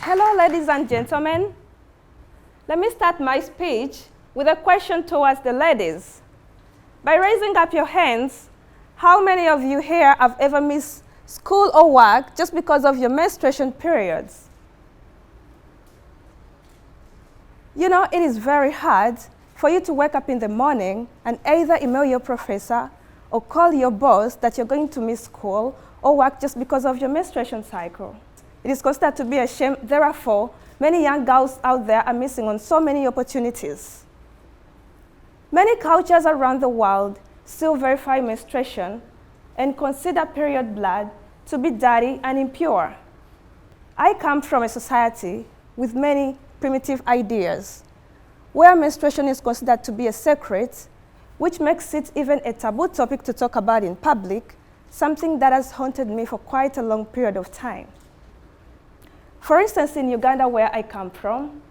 Hello, ladies and gentlemen. Let me start my speech with a question towards the ladies. By raising up your hands, how many of you here have ever missed school or work just because of your menstruation periods? You know, it is very hard for you to wake up in the morning and either email your professor or call your boss that you're going to miss school or work just because of your menstruation cycle. It is considered to be a shame. Therefore, many young girls out there are missing on so many opportunities. Many cultures around the world still verify menstruation and consider period blood to be dirty and impure. I come from a society with many primitive ideas, where menstruation is considered to be a secret, which makes it even a taboo topic to talk about in public, something that has haunted me for quite a long period of time. For instance, in Uganda, where I come from,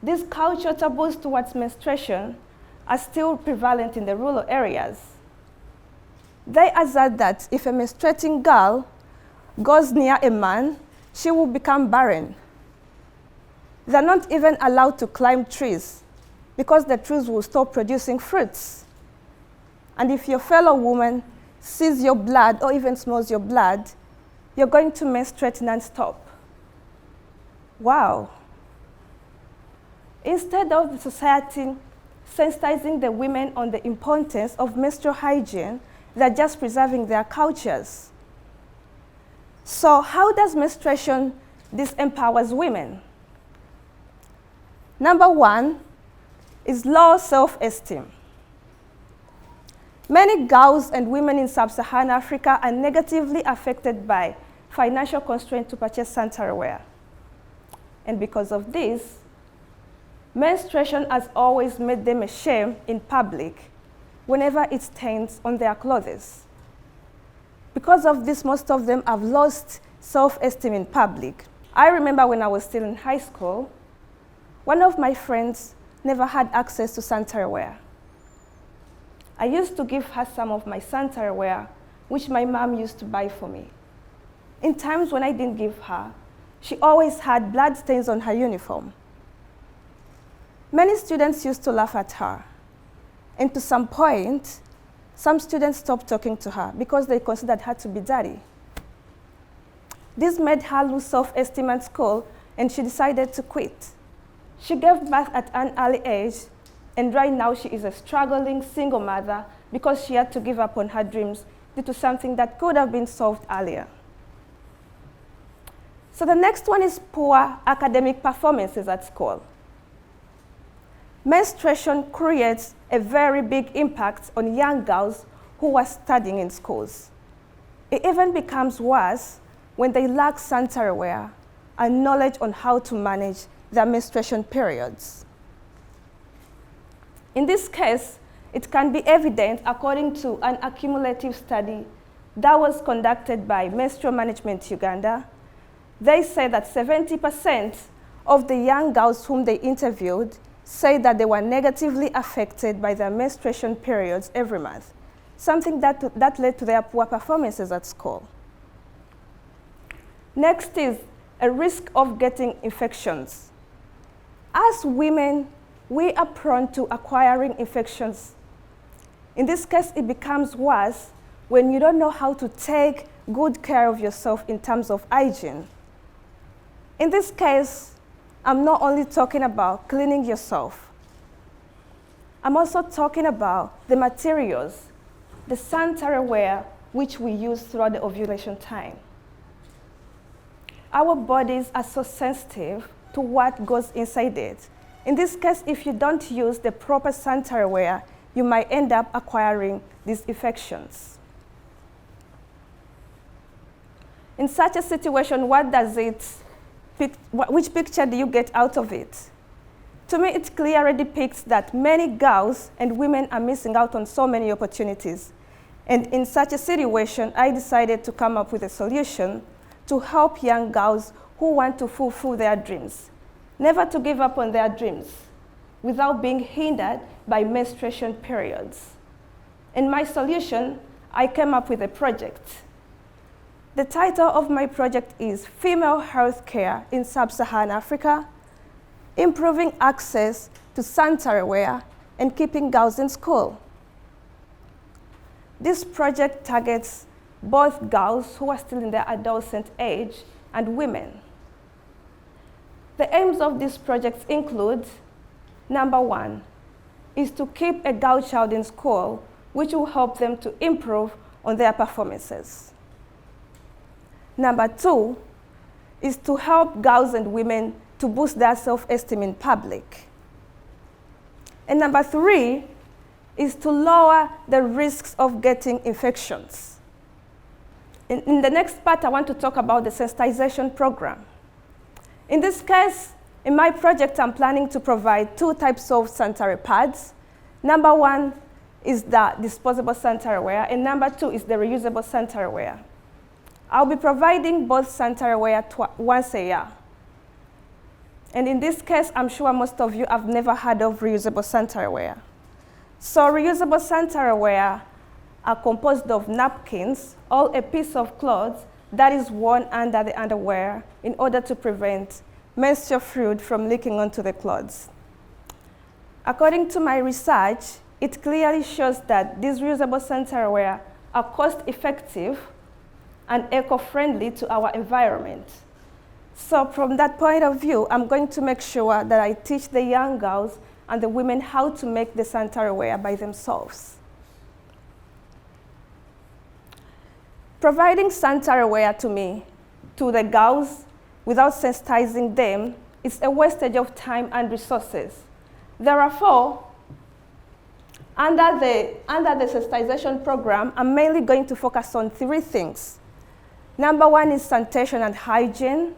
these cultural taboos towards menstruation are still prevalent in the rural areas. They assert that if a menstruating girl goes near a man, she will become barren. They're not even allowed to climb trees because the trees will stop producing fruits. And if your fellow woman sees your blood or even smells your blood, you're going to menstruate non-stop. Wow. Instead of the society sensitizing the women on the importance of menstrual hygiene, they're just preserving their cultures. So how does menstruation disempowers women? Number one is low self-esteem. Many girls and women in sub-Saharan Africa are negatively affected by financial constraints to purchase sanitary wear. And because of this, menstruation has always made them a shame in public whenever it stains on their clothes. Because of this, most of them have lost self-esteem in public. I remember when I was still in high school, one of my friends never had access to sanitary wear. I used to give her some of my sanitary wear, which my mom used to buy for me. In times when I didn't give her, she always had blood stains on her uniform. Many students used to laugh at her. And to some point, some students stopped talking to her because they considered her to be dirty. This made her lose self-esteem at school, and she decided to quit. She gave birth at an early age, and right now she is a struggling single mother because she had to give up on her dreams due to something that could have been solved earlier. So the next one is poor academic performances at school. Menstruation creates a very big impact on young girls who are studying in schools. It even becomes worse when they lack sanitary wear and knowledge on how to manage their menstruation periods. In this case, it can be evident according to an accumulative study that was conducted by Menstrual Management Uganda. They say that 70% of the young girls whom they interviewed say that they were negatively affected by their menstruation periods every month, something that led to their poor performances at school. Next is a risk of getting infections. As women, we are prone to acquiring infections. In this case, it becomes worse when you don't know how to take good care of yourself in terms of hygiene. In this case, I'm not only talking about cleaning yourself. I'm also talking about the materials, the sanitary wear which we use throughout the ovulation time. Our bodies are so sensitive to what goes inside it. In this case, if you don't use the proper sanitary wear, you might end up acquiring these infections. In such a situation, which picture do you get out of it? To me, it clearly depicts that many girls and women are missing out on so many opportunities. And in such a situation, I decided to come up with a solution to help young girls who want to fulfill their dreams, never to give up on their dreams without being hindered by menstruation periods. In my solution, I came up with a project. The title of my project is Female Healthcare in Sub-Saharan Africa, Improving Access to Sanitary Wear and Keeping Girls in School. This project targets both girls who are still in their adolescent age and women. The aims of these projects include, number one, is to keep a girl child in school, which will help them to improve on their performances. Number two is to help girls and women to boost their self-esteem in public. And number three is to lower the risks of getting infections. In the next part, I want to talk about the sensitization program. In this case, in my project, I'm planning to provide two types of sanitary pads. Number one is the disposable sanitary wear, and number two is the reusable sanitary wear. I'll be providing both sanitary wear once a year. And in this case, I'm sure most of you have never heard of reusable sanitary wear. So reusable sanitary wear are composed of napkins, or a piece of cloth that is worn under the underwear in order to prevent menstrual fluid from leaking onto the clothes. According to my research, it clearly shows that these reusable sanitary wear are cost-effective and eco-friendly to our environment. So from that point of view, I'm going to make sure that I teach the young girls and the women how to make the sanitary wear by themselves. Providing sanitary wear to the girls without sensitizing them is a wastage of time and resources. Therefore, under the sensitization program, I'm mainly going to focus on three things. Number one is sanitation and hygiene,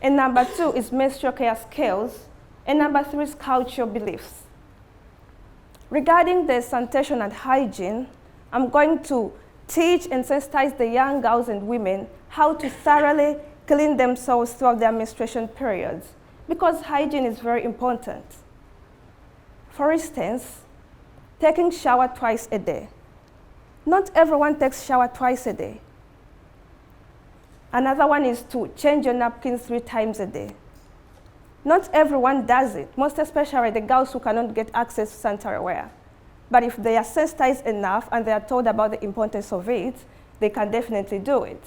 and number two is menstrual care skills, and number three is cultural beliefs. Regarding the sanitation and hygiene, I'm going to teach and sensitize the young girls and women how to thoroughly clean themselves throughout their menstruation periods, because hygiene is very important. For instance, taking shower twice a day. Not everyone takes shower twice a day. Another one is to change your napkins 3 times a day. Not everyone does it, most especially the girls who cannot get access to sanitary wear. But if they are sensitized enough and they are told about the importance of it, they can definitely do it.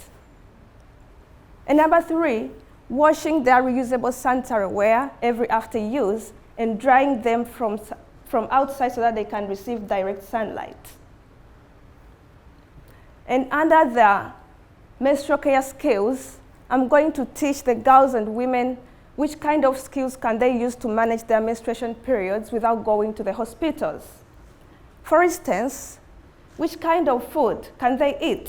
And number three, washing their reusable sanitary wear every after use and drying them from outside so that they can receive direct sunlight. And under the menstrual care skills, I'm going to teach the girls and women which kind of skills can they use to manage their menstruation periods without going to the hospitals. For instance, which kind of food can they eat?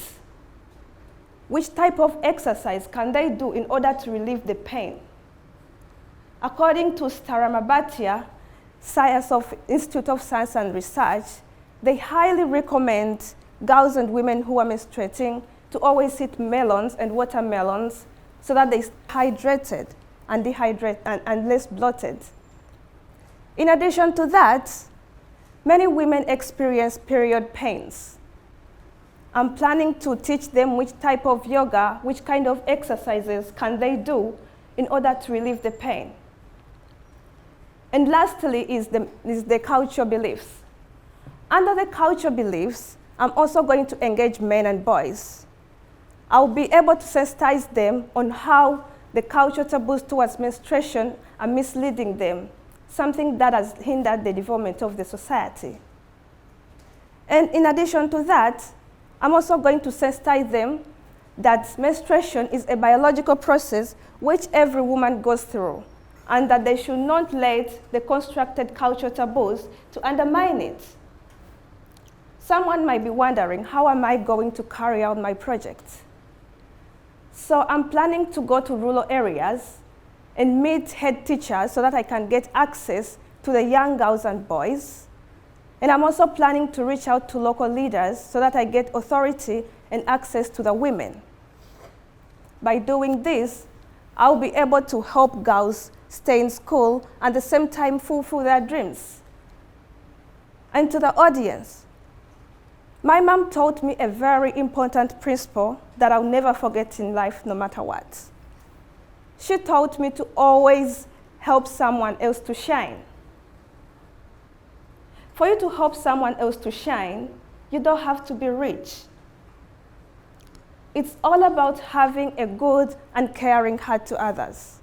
Which type of exercise can they do in order to relieve the pain? According to Staramabhatia, Institute of Science and Research, they highly recommend girls and women who are menstruating to always eat melons and watermelons so that they stay hydrated and less bloated. In addition to that, many women experience period pains. I'm planning to teach them which type of yoga, which kind of exercises can they do in order to relieve the pain. And lastly is the cultural beliefs. Under the cultural beliefs, I'm also going to engage men and boys. I'll be able to sensitize them on how the cultural taboos towards menstruation are misleading them, something that has hindered the development of the society. And in addition to that, I'm also going to sensitize them that menstruation is a biological process which every woman goes through, and that they should not let the constructed cultural taboos to undermine it. Someone might be wondering, how am I going to carry out my project? So I'm planning to go to rural areas and meet head teachers so that I can get access to the young girls and boys. And I'm also planning to reach out to local leaders so that I get authority and access to the women. By doing this, I'll be able to help girls stay in school and at the same time fulfill their dreams. And to the audience, My mom taught me a very important principle that I'll never forget in life, no matter what. She taught me to always help someone else to shine. For you to help someone else to shine, you don't have to be rich. It's all about having a good and caring heart to others.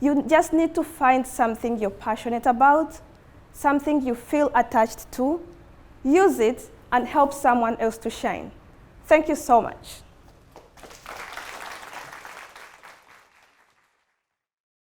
You just need to find something you're passionate about, something you feel attached to, use it, and help someone else to shine. Thank you so much.